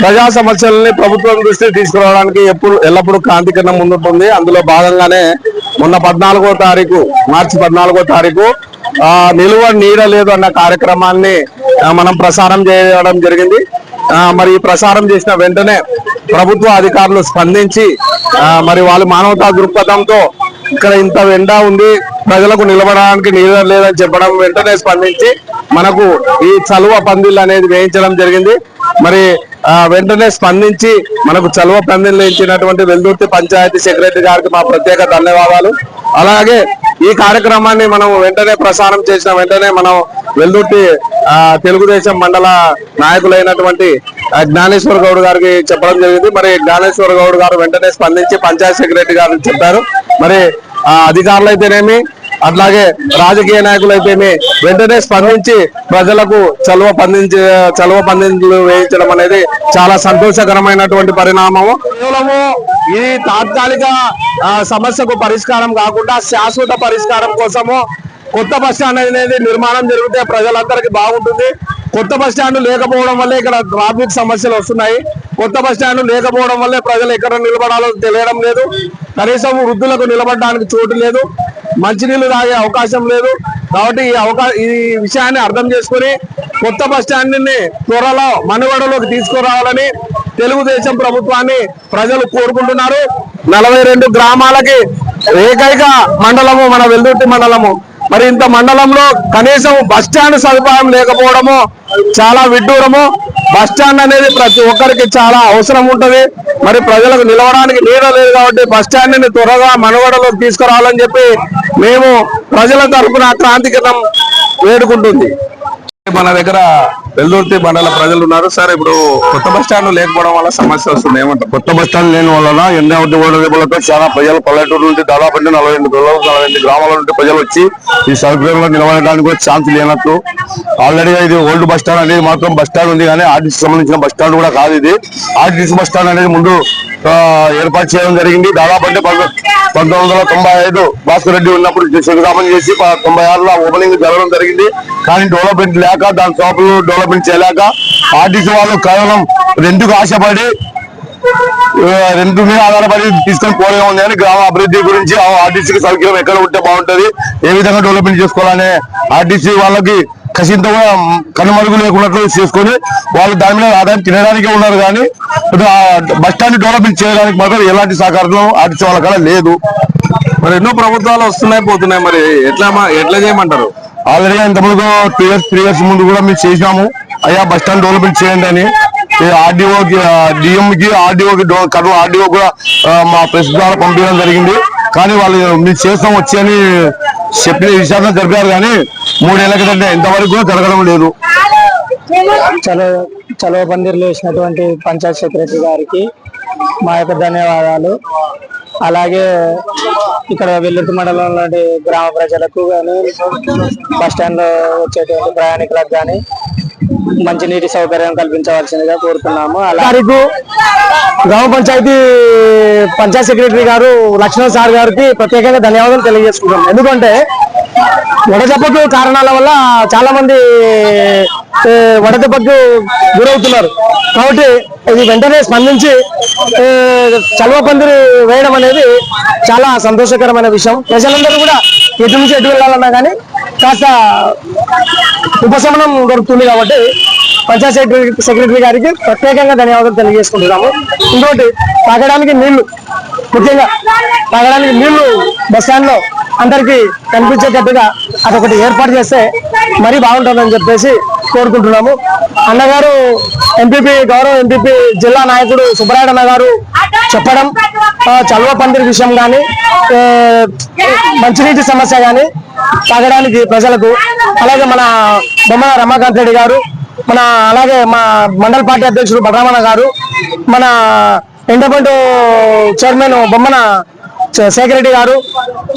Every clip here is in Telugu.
ప్రజా సమస్యలని ప్రభుత్వం దృష్టికి తీసుకురావడానికి ఎల్లప్పుడూ క్రాంతికరణ ముందుంటుంది. అందులో భాగంగానే మొన్న 14వ తారీఖు మార్చి 14వ తారీఖు నిలువ నీడ లేదు అన్న కార్యక్రమాన్ని మనం ప్రసారం చేయడం జరిగింది. మరి ఈ ప్రసారం చేసిన వెంటనే ప్రభుత్వ అధికారులు స్పందించి మరి వాళ్ళు మానవతా దృక్పథంతో ఇక్కడ ఇంత ఎండ ఉంది, ప్రజలకు నిలబడడానికి నీడ లేదని చెప్పడం వెంటనే స్పందించి మనకు ఈ చలువ పందిళ్ళు అనేది వేయించడం జరిగింది. మరి వెంటనే స్పందించి మనకు చలువ పందిళ్ళు వేయించినటువంటి వెల్దుర్తి పంచాయతీ సెక్రటరీ గారికి మా ప్రత్యేక ధన్యవాదాలు. అలాగే ఈ కార్యక్రమాన్ని మనం వెంటనే ప్రసారం చేసిన వెంటనే మనం వెల్దుర్తి తెలుగుదేశం మండల నాయకులైనటువంటి జ్ఞానేశ్వర్ గౌడ్ గారికి చెప్పడం జరిగింది. మరి జ్ఞానేశ్వర్ గౌడ్ గారు వెంటనే స్పందించి పంచాయతీ సెక్రటరీ గారికి చెప్పారు. మరి అధికారులు అయితేనేమి అట్లాగే రాజకీయ నాయకులు అయితేనే వెంటనే స్పందించి ప్రజలకు చలువ పందిళ్ళు వేయించడం అనేది చాలా సంతోషకరమైనటువంటి పరిణామము. కేవలము ఇది తాత్కాలిక సమస్యకు పరిష్కారం కాకుండా శాశ్వత పరిష్కారం కోసము కొత్త బస్టాండ్ అనేది నిర్మాణం జరిగితే ప్రజలందరికీ బాగుంటుంది. కొత్త బస్టాండ్ లేకపోవడం వల్లే ఇక్కడ ట్రాఫిక్ సమస్యలు వస్తున్నాయి. కొత్త బస్టాండ్ లేకపోవడం వల్లే ప్రజలు ఎక్కడ నిలబడాలో తెలియడం లేదు. కనీసం వృద్ధులకు నిలబడడానికి చోటు లేదు, మంచినీళ్లు తాగే అవకాశం లేదు. కాబట్టి ఈ విషయాన్ని అర్థం చేసుకుని కొత్త బస్టాండ్ ని త్వరలో మనుగడలోకి తీసుకురావాలని తెలుగుదేశం ప్రభుత్వాన్ని ప్రజలు కోరుకుంటున్నారు. 42 గ్రామాలకి ఏకైక మండలము మన వెల్దుర్తి మండలము. మరి ఇంత మండలంలో కనీసం బస్టాండ్ సదుపాయం లేకపోవడము చాలా విడ్డూరము. బస్టాండ్ అనేది ప్రతి ఒక్కరికి చాలా అవసరం ఉంటది. మరి ప్రజలకు నిలవడానికి నీడ లేదు కాబట్టి బస్టాండ్ ని త్వరగా మనుగడలోకి తీసుకురావాలని చెప్పి మేము ప్రజల తరఫున క్రాంతికరం వేడుకుంటుంది. మన దగ్గర వెల్దుర్తి మండల ప్రజలు ఉన్నారు. సార్, ఇప్పుడు కొత్త బస్టాండ్ లేకపోవడం వల్ల సమస్య వస్తుంది, ఏమంటారు? కొత్త బస్టాండ్ లేని వలన ఎండతో చాలా ప్రజలు పల్లెటూరు నుండి దాదాపు 42 గ్రామాల నుండి ప్రజలు వచ్చి ఈ సౌకర్యంలో నిలబడడానికి కూడా ఛాన్స్ లేనట్టు. ఆల్రెడీగా ఇది ఓల్డ్ బస్టాండ్ అనేది మాత్రం బస్టాండ్ ఉంది, కానీ ఆర్టీసీ సంబంధించిన బస్టాండ్ కూడా కాదు. ఇది ఆర్టీసీ బస్టాండ్ అనేది ముందు ఏర్పాటు చేయడం జరిగింది. దాదాపు అంటే 1995 భాస్కర్ రెడ్డి ఉన్నప్పుడు శంకుస్థాపన చేసి 96లో ఓపెనింగ్ జరగడం జరిగింది. కానీ డెవలప్మెంట్ లేక దాని షాపులు డెవలప్మెంట్ చేయలేక ఆర్టీసీ వాళ్ళు కేవలం రెంట్కు ఆశపడి రెంట్ మీద ఆధారపడి తీసుకొని పోలే ఉంది. అని గ్రామ అభివృద్ధి గురించి ఆర్టీసీకి సౌకర్యం ఎక్కడ ఉంటే బాగుంటది, ఏ విధంగా డెవలప్మెంట్ చేసుకోవాలనే ఆర్టీసీ వాళ్ళకి కసింతో కనుమరుగు లేకున్నట్లు చేసుకొని వాళ్ళు దాని మీద ఆదాయం తినడానికే ఉన్నారు. కానీ బస్టాండ్ డెవలప్మెంట్ చేయడానికి మాత్రం ఎలాంటి సహకారం ఆర్టీసీ వాళ్ళ కాడ లేదు. మరి ఎన్నో ప్రభుత్వాలు వస్తున్నాయి పోతున్నాయి, మరి ఎట్లా చేయమంటారు? ఆల్రెడీ ఇంతకుముందు 3 years ముందు కూడా మేము చేసినాము, అయ్యా బస్టాండ్ డెవలప్మెంట్ చేయండి అని. ఆర్డీఓకి డిఎంకి ఆర్డీఓ కూడా మా ప్రెస్ ద్వారా పంపించడం జరిగింది. కానీ వాళ్ళు మేము చేస్తాం వచ్చి అని చెప్పిన విషయాన్ని జరిపారు, కానీ 3 ఏళ్ల క్రితం ఇంతవరకు కూడా జరగడం లేదు. చలువ పందిర్లు వేసినటువంటి పంచాయత్ సెక్రటరీ గారికి మా యొక్క ధన్యవాదాలు. అలాగే ఇక్కడ వెల్దుర్తి మండలంలోని గ్రామ ప్రజలకు కానీ బస్టాండ్ లో వచ్చేటువంటి ప్రయాణికులకు కానీ మంచినీటి సౌకర్యం కల్పించవలసిందిగా కోరుతున్నాము. అలాగే గ్రామ పంచాయత్ సెక్రటరీ గారు లక్ష్మణ్ సార్ గారికి ప్రత్యేకంగా ధన్యవాదాలు తెలియజేసుకుంటాం. ఎందుకంటే వడదెబ్బకు కారణాల వల్ల చాలా మంది వడదెబ్బకు గురవుతున్నారు. కాబట్టి ఇది వెంటనే స్పందించి చలువ పందిరి వేయడం అనేది చాలా సంతోషకరమైన విషయం. ప్రజలందరూ కూడా ఎటు నుంచి ఎటు వెళ్ళాలన్నా కానీ కాస్త ఉపశమనం దొరుకుతుంది. కాబట్టి పంచాయత్ సెక్రటరీ గారికి ప్రత్యేకంగా ధన్యవాదాలు తెలియజేసుకుంటున్నాము. ఇంకోటి తాగడానికి నీళ్లు, ముఖ్యంగా తాగడానికి నీళ్లు బస్టాండ్ లో అందరికీ కనిపించేటట్టుగా అదొకటి ఏర్పాటు చేస్తే మరీ బాగుంటుందని చెప్పేసి కోరుకుంటున్నాము. అన్నగారు గౌరవ ఎంపీపీ జిల్లా నాయకుడు సుబ్బరాయుడు గారు చెప్పడం చలువ పందిరి విషయం కానీ మంచినీటి సమస్య కానీ తాగడానికి ప్రజలకు, అలాగే మన బొమ్మన రమాకాంత్ రెడ్డి గారు, అలాగే మా మండల పార్టీ అధ్యక్షుడు బలరామన్న గారు, మన ఎండబండు చైర్మన్ బొమ్మన శేఖర్ రెడ్డి గారు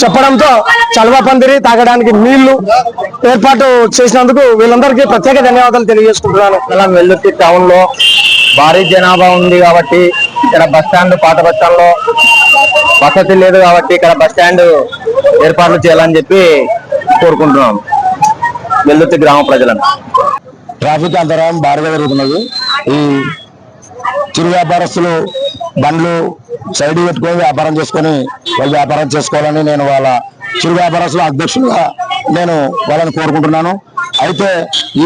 చెప్పడంతో చలువ పందిరి తాగడానికి నీళ్లు ఏర్పాటు చేసినందుకు వీళ్ళందరికీ ప్రత్యేక ధన్యవాదాలు తెలియజేసుకుంటున్నాను. వెల్దుర్తి టౌన్ లో భారీ జనాభా ఉంది కాబట్టి ఇక్కడ బస్టాండ్ పాత బస్టాండ్ లో వసతి లేదు కాబట్టి ఇక్కడ బస్టాండ్ ఏర్పాట్లు చేయాలని చెప్పి కోరుకుంటున్నాం వెల్దుర్తి గ్రామ ప్రజలను. ట్రాఫిక్ అంతరాయం భారీగా జరుగుతున్నది. ఈ చిరు వ్యాపారస్తులు బండ్లు సైడ్ పెట్టుకొని వ్యాపారం చేసుకొని వాళ్ళు వ్యాపారం చేసుకోవాలని నేను వాళ్ళ చిరు వ్యాపారస్తుల అధ్యక్షులుగా నేను వాళ్ళని కోరుకుంటున్నాను. అయితే ఈ